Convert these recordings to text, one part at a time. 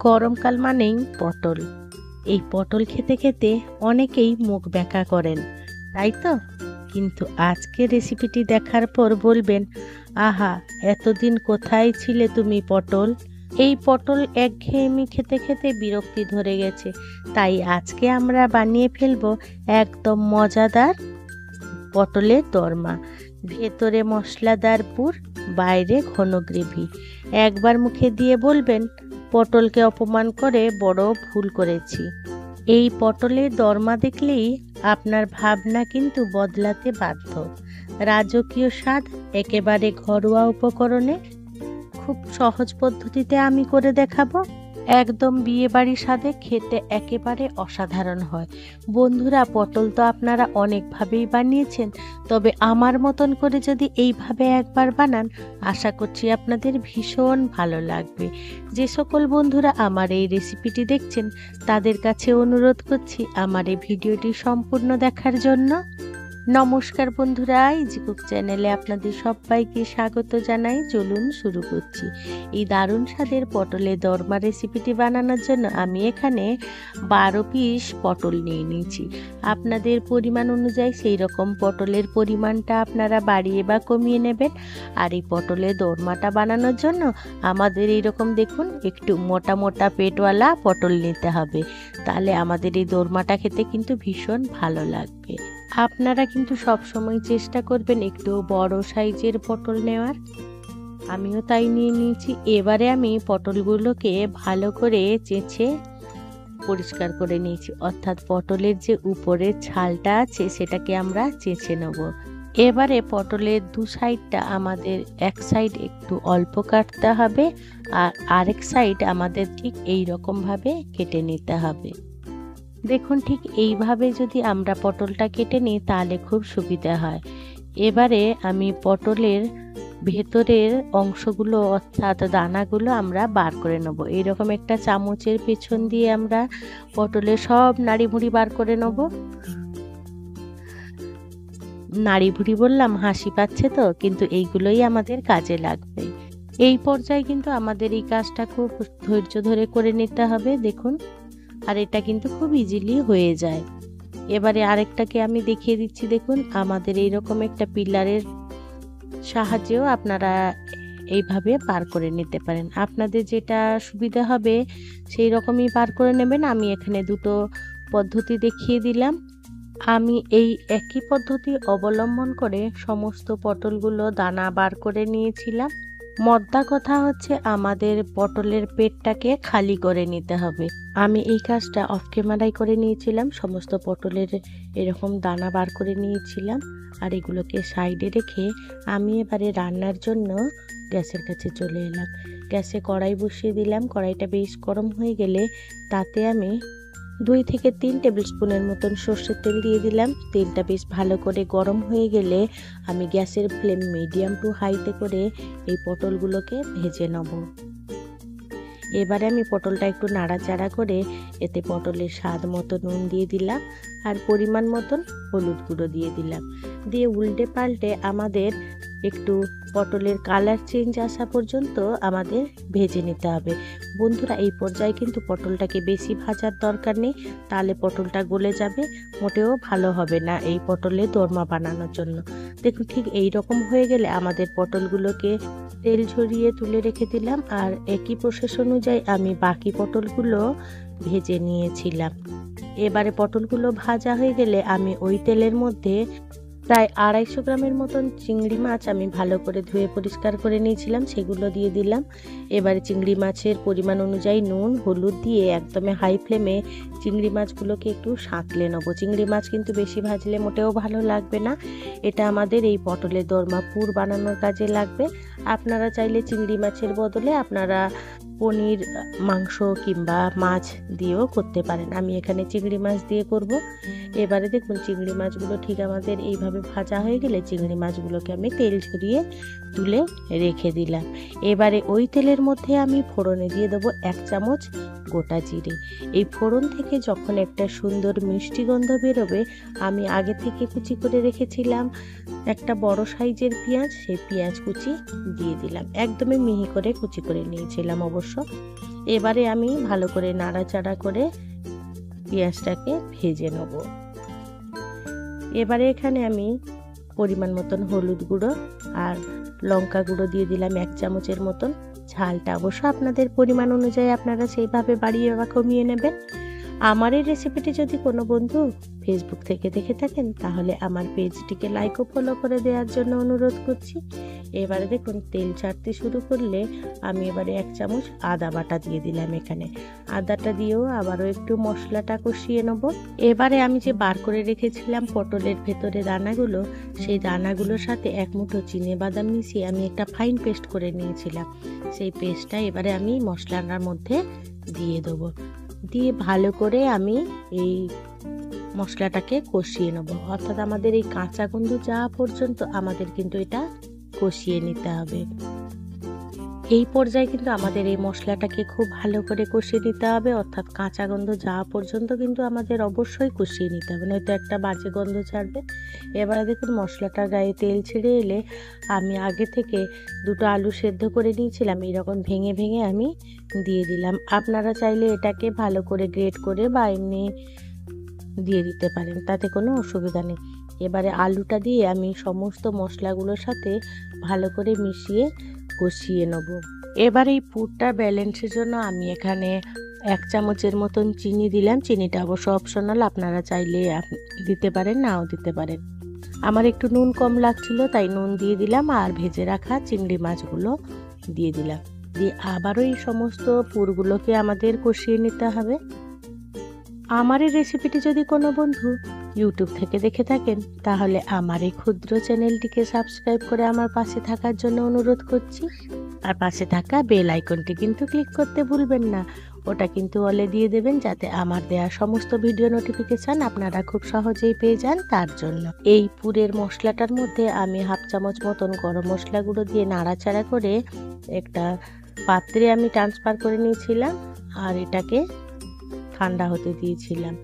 গরমকাল মানেই পটল। এই পটল খেতে খেতে অনেকেই মুখ ব্যাকা করেন, তাই তো? কিন্তু আজকের রেসিপিটি দেখার পর বলবেন, আহা, এতদিন কোথায় ছিলে তুমি পটল? এই পটল একঘেয়েমি খেতে খেতে বিরক্তি ধরে গেছে, তাই আজকে আমরা বানিয়ে ফেলবো একদম মজাদার পটলের দোরমা। ভেতরে মশলাদার পুর, বাইরে ঘন গ্রেভি। একবার মুখে দিয়ে বলবেন, পটলকে অপমান করে বড় ভুল করেছি। এই পটলের দোরমা দেখলেই আপনার ভাবনা কিন্তু বদলাতে বাধ্য। রাজকীয় স্বাদ, একেবারে ঘরোয়া উপকরণে, খুব সহজ পদ্ধতিতে আমি করে দেখাবো। একদম বিয়ে বাড়ির স্বাদে, খেতে একেবারে অসাধারণ হয়। বন্ধুরা, পটল তো আপনারা অনেকভাবেই বানিয়েছেন, তবে আমার মতন করে যদি এইভাবে একবার বানান, আশা করছি আপনাদের ভীষণ ভালো লাগবে। যে সকল বন্ধুরা আমার এই রেসিপিটি দেখছেন, তাদের কাছে অনুরোধ করছি আমার এই ভিডিওটি সম্পূর্ণ দেখার জন্য। নমস্কার বন্ধুরা, ইজি কুক চ্যানেলে আপনাদের সবাইকে স্বাগত জানাই। চলুন শুরু করছি। এই দারুণ স্বাদের পটলের দোরমা রেসিপিটি বানানোর জন্য আমি এখানে 12 পিস পটল নিয়ে নিয়েছি। আপনাদের পরিমাণ অনুযায়ী সেই রকম পটলের পরিমাণটা আপনারা বাড়িয়ে বা কমিয়ে নেবেন। আর এই পটলের দোরমাটা বানানোর জন্য আমাদের এইরকম দেখুন একটু মোটা মোটা পেটওয়ালা পটল নিতে হবে, তাহলে আমাদের এই দোরমাটা খেতে কিন্তু ভীষণ ভালো লাগবে। আপনারা কিন্তু সব সময় চেষ্টা করবেন একটু বড় সাইজের পটল নেওয়ার। আমিও তাই নিয়ে নিয়েছি। এবারে আমি পটলগুলোকে ভালো করে চেঁচে পরিষ্কার করে নিয়েছি, অর্থাৎ পটলের যে উপরের ছালটা আছে সেটাকে আমরা চেঁচে নেব। এবারে পটলের দু সাইডটা আমাদের এক সাইড একটু অল্প কাটতে হবে, আর আরেক সাইড আমাদের ঠিক এই রকম ভাবে কেটে নিতে হবে। দেখুন, ঠিক এইভাবে যদি আমরা পটলটা কেটে নিই তাহলে খুব সুবিধা হয়। এবারে আমি পটলের ভেতরের অংশগুলো অর্থাৎ দানাগুলো আমরা বার করে নেব। এইরকম একটা চামচের পেছন দিয়ে আমরা পটলের সব নাড়িভুড়ি বার করে নেব। নাড়িভুড়ি বললাম, হাসি পাচ্ছে তো, কিন্তু এইগুলোই আমাদের কাজে লাগবে। এই পর্যায়ে কিন্তু আমাদের এই কাজটা খুব ধৈর্য ধরে করে নিতে হবে। দেখুন, আর এটা কিন্তু খুব ইজিলি হয়ে যায়। এবারে আরেকটাকে আমি দেখিয়ে দিচ্ছি। দেখুন, আমাদের এইরকম একটা পিলারের সাহায্যেও আপনারা এইভাবে পার করে নিতে পারেন। আপনাদের যেটা সুবিধা হবে সেই রকমই পার করে নেবেন। আমি এখানে দুটো পদ্ধতি দেখিয়ে দিলাম। আমি এই একই পদ্ধতি অবলম্বন করে সমস্ত পটলগুলো দানা বার করে নিয়েছিলাম। মোদ্দা কথা হচ্ছে আমাদের পটলের পেটটাকে খালি করে নিতে হবে। আমি এই কাজটা অফ ক্যামেরায় করে নিয়েছিলাম। সমস্ত পটলের এরকম দানা বার করে নিয়েছিলাম, আর এগুলোকে সাইডে রেখে আমি এবারে রান্নার জন্য গ্যাসের কাছে চলে এলাম। গ্যাসে কড়াই বসিয়ে দিলাম। কড়াইটা বেশ গরম হয়ে গেলে তাতে আমি 2 থেকে 3 টেবিল স্পুনের মতন সর্ষের তেল দিয়ে দিলাম। তেলটা বেশ ভালো করে গরম হয়ে গেলে আমি গ্যাসের ফ্লেম মিডিয়াম টু হাইতে করে এই পটলগুলোকে ভেজে নেব। এবারে আমি পটলটা একটু নাড়াচাড়া করে এতে পটলের স্বাদ মতো নুন দিয়ে দিলাম, আর পরিমাণ মতন হলুদ গুঁড়ো দিয়ে দিলাম। দিয়ে উল্টে পাল্টে আমাদের একটু পটলের কালার চেঞ্জ আসা পর্যন্ত আমাদের ভেজে নিতে হবে। বন্ধুরা, এই পর্যায়ে কিন্তু পটলটাকে বেশি ভাজার দরকার নেই, তাহলে পটলটা গলে যাবে, মোটেও ভালো হবে না এই পটলের দোরমা বানানোর জন্য। দেখুন, ঠিক এই রকম হয়ে গেলে আমাদের পটলগুলোকে তেল ঝরিয়ে তুলে রেখে দিলাম, আর একই প্রসেস অনুযায়ী আমি বাকি পটলগুলো ভেজে নিয়েছিলাম। এবারে পটলগুলো ভাজা হয়ে গেলে আমি ওই তেলের মধ্যে প্রায় 250 গ্রামের মতন চিংড়ি মাছ আমি ভালো করে ধুয়ে পরিষ্কার করে নিয়েছিলাম, সেগুলো দিয়ে দিলাম। এবারে চিংড়ি মাছের পরিমাণ অনুযায়ী নুন হলুদ দিয়ে একদমই হাই ফ্লেমে চিংড়ি মাছগুলোকে একটু সাঁতলে নেবো। চিংড়ি মাছ কিন্তু বেশি ভাজলে মোটেও ভালো লাগবে না। এটা আমাদের এই পটলের দোরমা পুর বানানোর কাজে লাগবে। আপনারা চাইলে চিংড়ি মাছের বদলে আপনারা পনির, মাংস কিংবা মাছ দিয়েও করতে পারেন। আমি এখানে চিংড়ি মাছ দিয়ে করব। এবারে দেখুন, চিংড়ি মাছগুলো ঠিক আমাদের এইভাবে ভাজা হয়ে গেলে চিংড়ি মাছগুলোকে আমি তেল ঝরিয়ে তুলে রেখে দিলাম। এবারে ওই তেলের মধ্যে আমি ফোড়নে দিয়ে দেবো 1 চামচ গোটা জিরে। এই ফোড়ন থেকে যখন একটা সুন্দর মিষ্টি গন্ধ বেরোবে, আমি আগে থেকে কুচি করে রেখেছিলাম একটা বড় সাইজের পেঁয়াজ, সেই পেঁয়াজ কুচি দিয়ে দিলাম। একদমই মিহি করে কুচি করে নিয়েছিলাম অবশ্য। এবারে আমি ভালো করে নাড়াচাড়া করে পেঁয়াজটাকে ভেজে নেব। এবারে এখানে আমি পরিমাণ মতন হলুদ গুঁড়ো আর লঙ্কা গুঁড়ো দিয়ে দিলাম 1 চামচের মতন। ঝালটা অবশ্য আপনাদের পরিমাণ অনুযায়ী আপনারা সেইভাবে বাড়িয়ে বা কমিয়ে নেবেন। আমার এই রেসিপিটি যদি কোনো বন্ধু ফেসবুক থেকে দেখে থাকেন তাহলে আমার পেজটিকে লাইক ও ফলো করে দেওয়ার জন্য অনুরোধ করছি। এবারে দেখুন তেল ছাড়তে শুরু করলে আমি এবারে 1 চামচ আদা বাটা দিয়ে দিলাম। এখানে আদাটা দিয়েও আবারও একটু মশলাটা কষিয়ে নেব। এবারে আমি যে বার করে রেখেছিলাম পটলের ভেতরে দানাগুলো, সেই দানাগুলোর সাথে 1 মুঠো চিনেবাদাম মিশিয়ে আমি একটা ফাইন পেস্ট করে নিয়েছিলাম। সেই পেস্টটা এবারে আমি মশলাটার মধ্যে দিয়ে দেবো। দিয়ে ভালো করে আমি এই মশলাটাকে কষিয়ে নেব। অর্থাৎ আমাদের এই কাঁচা গন্ধ যাওয়া পর্যন্ত আমাদের কিন্তু এটা কষিয়ে নিতে হবে। এই পর্যায়ে কিন্তু আমাদের এই মশলাটাকে খুব ভালো করে কষিয়ে নিতে হবে, অর্থাৎ কাঁচা গন্ধ যাওয়া পর্যন্ত কিন্তু আমাদের অবশ্যই কষিয়ে নিতে হবে, নয়তো একটা বাজে গন্ধ ছাড়বে। এবারে দেখুন মশলাটার গায়ে তেল ছেড়ে এলে আমি আগে থেকে 2টো আলু সেদ্ধ করে নিয়েছিলাম, এরকম ভেঙে ভেঙে আমি দিয়ে দিলাম। আপনারা চাইলে এটাকে ভালো করে গ্রেট করে বা এমনি দিয়ে দিতে পারেন, তাতে কোনো অসুবিধা নেই। এবারে আলুটা দিয়ে আমি সমস্ত মশলাগুলোর সাথে ভালো করে মিশিয়ে কষিয়ে নেব। এবার এই পুরটা ব্যালেন্সের জন্য আমি এখানে 1 চামচের মতন চিনি দিলাম। চিনিটা অবশ্য অপশনাল, আপনারা চাইলে দিতে পারেন, নাও দিতে পারেন। আমার একটু নুন কম লাগছিল তাই নুন দিয়ে দিলাম, আর ভেজে রাখা চিংড়ি মাছগুলো দিয়ে দিলাম। দিয়ে আবারও এই সমস্ত পুরগুলোকে আমাদের কষিয়ে নিতে হবে। আমার এই রেসিপিটি যদি কোনো বন্ধু ইউটিউব থেকে দেখে থাকেন তাহলে আমার এই ক্ষুদ্র চ্যানেলটিকে সাবস্ক্রাইব করে আমার পাশে থাকার জন্য অনুরোধ করছি। আর পাশে থাকা বেল আইকনটি কিন্তু ক্লিক করতে ভুলবেন না, ওটা কিন্তু অলে দিয়ে দেবেন যাতে আমার দেয়া সমস্ত ভিডিও নোটিফিকেশান আপনারা খুব সহজেই পেয়ে যান। তার জন্য এই পুরের মশলাটার মধ্যে আমি 1/2 চামচ মতন গরম মশলা গুঁড়ো দিয়ে নাড়াচাড়া করে একটা পাত্রে আমি ট্রান্সফার করে নিয়েছিলাম আর এটাকে ঠান্ডা হতে দিয়েছিলাম।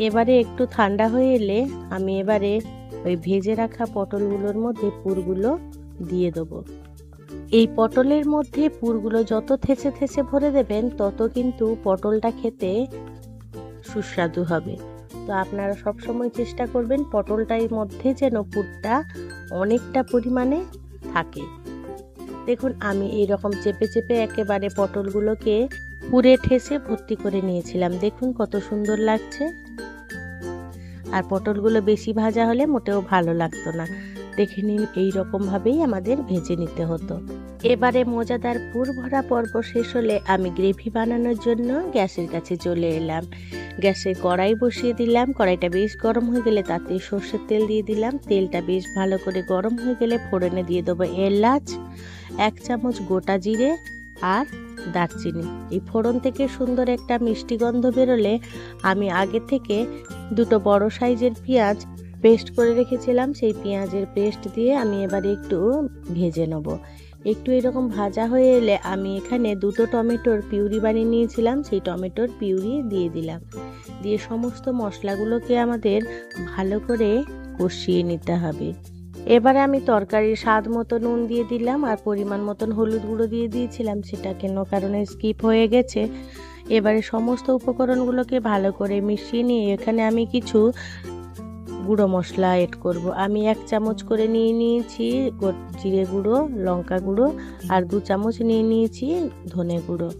এবারে একটু ঠান্ডা হয়ে এলে আমি এবারে ওই ভেজে রাখা পটলগুলোর মধ্যে পুরগুলো দিয়ে দেবো। এই পটলের মধ্যে পুরগুলো যত থেসে থেসে ভরে দেবেন তত কিন্তু পটলটা খেতে সুস্বাদু হবে। তো আপনারা সবসময় চেষ্টা করবেন পটলটার মধ্যে যেন পুরটা অনেকটা পরিমাণে থাকে। দেখুন আমি এইরকম চেপে চেপে একেবারে পটলগুলোকে পুরে ঠেসে ভর্তি করে নিয়েছিলাম। দেখুন কত সুন্দর লাগছে। আর পটলগুলো বেশি ভাজা হলে মোটেও ভালো লাগতো না। দেখে নিন এইরকম ভাবেই আমাদের ভেজে নিতে হতো। এবারে মজাদার পুর ভরা পর্ব শেষ হলে আমি গ্রেভি বানানোর জন্য গ্যাসের কাছে চলে এলাম। গ্যাসে কড়াই বসিয়ে দিলাম। কড়াইটা বেশ গরম হয়ে গেলে তাতে সর্ষের তেল দিয়ে দিলাম। তেলটা বেশ ভালো করে গরম হয়ে গেলে ফোড়নে দিয়ে দেবো এলাচ, 1 চামচ গোটা জিরে আর দারচিনি। এই ফোড়ন থেকে সুন্দর একটা মিষ্টি গন্ধ বেরোলে আমি আগে থেকে 2টো বড় সাইজের পেঁয়াজ পেস্ট করে রেখেছিলাম, সেই পেঁয়াজের পেস্ট দিয়ে আমি এবারে একটু ভেজে নেব। একটু এরকম ভাজা হয়ে এলে আমি এখানে 2টো টমেটোর পিউরি বানিয়ে নিয়েছিলাম, সেই টমেটোর পিউরি দিয়ে দিলাম। দিয়ে সমস্ত মশলাগুলোকে আমাদের ভালো করে কষিয়ে নিতে হবে। এবারে আমি তরকারির স্বাদ মতো নুন দিয়ে দিলাম আর পরিমাণ মতন হলুদ গুঁড়ো দিয়ে দিয়েছিলাম, সেটা কেন কারণে স্কিপ হয়ে গেছে। এবারে সমস্ত উপকরণগুলোকে ভালো করে মিশিয়ে নিয়ে এখানে আমি কিছু গুঁড়ো মশলা এড করব। আমি 1 চামচ করে নিয়ে নিয়েছি জিরে গুঁড়ো, লঙ্কা গুঁড়ো আর 2 চামচ নিয়ে নিয়েছি ধনে গুঁড়ো।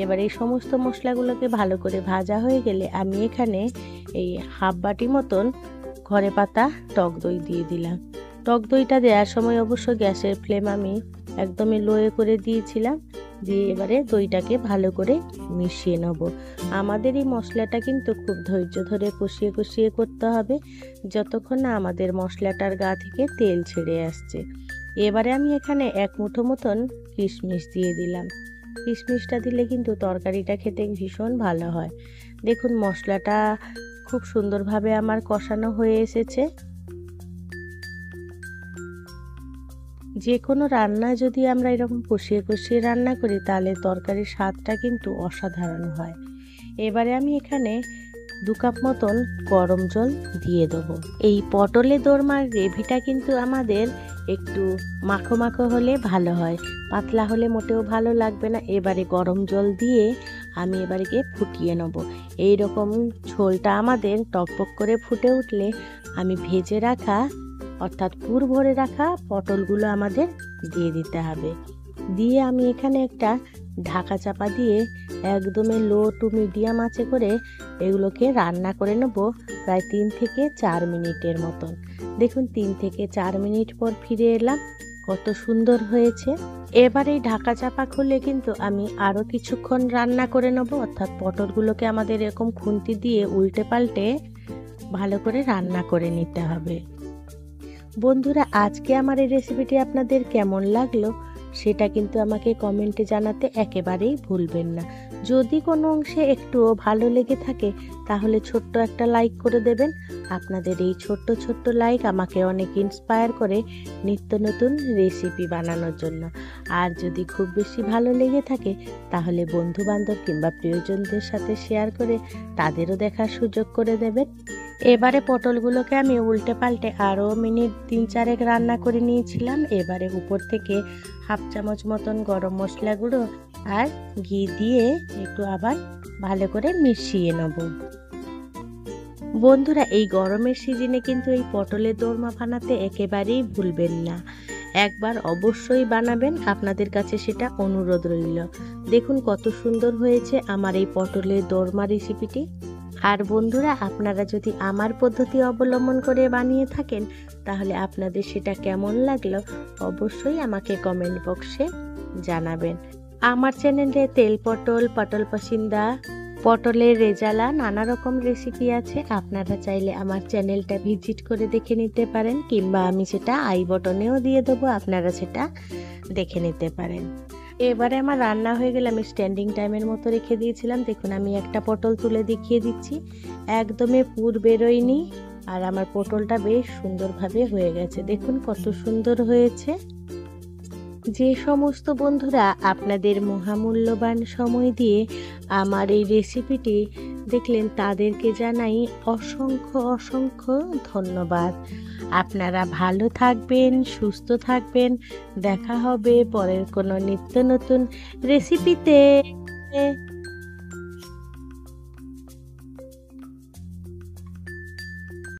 এবার এই সমস্ত মশলাগুলোকে ভালো করে ভাজা হয়ে গেলে আমি এখানে এই 1/2 বাটি মতন ঘরে পাতা টক দই দিয়ে দিলাম। টক দইটা দেওয়ার সময় অবশ্য গ্যাসের ফ্লেম আমি একদমই লোয়ে করে দিয়েছিলাম। দিয়ে এবারে দইটাকে ভালো করে মিশিয়ে নেব। আমাদের এই মশলাটা কিন্তু খুব ধৈর্য ধরে কষিয়ে কষিয়ে করতে হবে যতক্ষণ না আমাদের মশলাটার গা থেকে তেল ছেড়ে আসছে। এবারে আমি এখানে 1 মুঠো মতন কিশমিশ দিয়ে দিলাম। কিশমিশটা দিলে কিন্তু তরকারিটা খেতে ভীষণ ভালো হয়। দেখুন মশলাটা খুব সুন্দরভাবে আমার কষানো হয়ে এসেছে। যে কোনো রান্না যদি আমরা এরকম কষিয়ে কষিয়ে রান্না করি তাহলে তরকারির স্বাদটা কিন্তু অসাধারণ হয়। এবারে আমি এখানে 2 কাপ মতন গরম জল দিয়ে দেবো। এই পটলের দোরমার গ্রেভিটা কিন্তু আমাদের একটু মাখো মাখো হলে ভালো হয়, পাতলা হলে মোটেও ভালো লাগবে না। এবারে গরম জল দিয়ে আমি এবারে ফুটিয়ে নেব। এইরকম ঝোলটা আমাদের টকবক করে ফুটে উঠলে আমি ভেজে রাখা অর্থাৎ পুর ভরে রাখা পটলগুলো আমাদের দিয়ে দিতে হবে। দিয়ে আমি এখানে একটা ঢাকা চাপা দিয়ে একদমই লো টু মিডিয়াম আঁচে করে এগুলোকে রান্না করে নেব প্রায় 3 থেকে 4 মিনিটের মতন। দেখুন 3 থেকে 4 মিনিট পর ফিরে এলাম, কত সুন্দর হয়েছে। এবার এই ঢাকা চাপা খুলে কিন্তু আমি আরও কিছুক্ষণ রান্না করে নেব, অর্থাৎ পটলগুলোকে আমাদের এরকম খুন্তি দিয়ে উল্টে পাল্টে ভালো করে রান্না করে নিতে হবে। বন্ধুরা, আজকে আমার এই রেসিপিটি আপনাদের কেমন লাগলো সেটা কিন্তু আমাকে কমেন্টে জানাতে একেবারেই ভুলবেন না। যদি কোনো অংশে একটুও ভালো লেগে থাকে তাহলে ছোট্ট একটা লাইক করে দেবেন। আপনাদের এই ছোট্ট ছোট্ট লাইক আমাকে অনেক ইন্সপায়ার করে নিত্য নতুন রেসিপি বানানোর জন্য। আর যদি খুব বেশি ভালো লেগে থাকে তাহলে বন্ধু বান্ধব কিংবা প্রিয়জনদের সাথে শেয়ার করে তাদেরও দেখার সুযোগ করে দেবেন। এবারে পটলগুলোকে আমি উল্টে পাল্টে আরও মিনিট 3-4 রান্না করে নিয়েছিলাম। এবারে উপর থেকে 1/2 চামচ মতন গরম মশলা গুঁড়ো আর ঘি দিয়ে একটু আবার ভালো করে মিশিয়ে নেব। বন্ধুরা, এই গরমের সিজনে কিন্তু এই পটলের দোরমা বানাতে একেবারেই ভুলবেন না, একবার অবশ্যই বানাবেন, আপনাদের কাছে সেটা অনুরোধ রইল। দেখুন কত সুন্দর হয়েছে আমার এই পটলের দোরমা রেসিপিটি। আর বন্ধুরা, আপনারা যদি আমার পদ্ধতি অবলম্বন করে বানিয়ে থাকেন তাহলে আপনাদের সেটা কেমন লাগলো অবশ্যই আমাকে কমেন্ট বক্সে জানাবেন। আমার চ্যানেলে তেল পটল, পটল পসিন্দা, পটলের রেজালা নানা রকম রেসিপি আছে। আপনারা চাইলে আমার চ্যানেলটা ভিজিট করে দেখে নিতে পারেন, কিংবা আমি সেটা আই বটনেও দিয়ে দেবো, আপনারা সেটা দেখে নিতে পারেন। এবারে আমার রান্না হয়ে গেলে আমি স্ট্যান্ডিং টাইমের মতো রেখে দিয়েছিলাম। দেখুন আমি একটা পটল তুলে দেখিয়ে দিচ্ছি, একদমই পুর বেরোয়নি আর আমার পটলটা বেশ সুন্দরভাবে হয়ে গেছে। দেখুন কত সুন্দর হয়েছে। যে সমস্ত বন্ধুরা আপনাদের মহামূল্যবান সময় দিয়ে আমার এই রেসিপিটি দেখলেন তাদেরকে জানাই অসংখ্য অসংখ্য ধন্যবাদ। আপনারা ভালো থাকবেন, সুস্থ থাকবেন। দেখা হবে পরের কোনো নিত্য নতুন রেসিপিতে।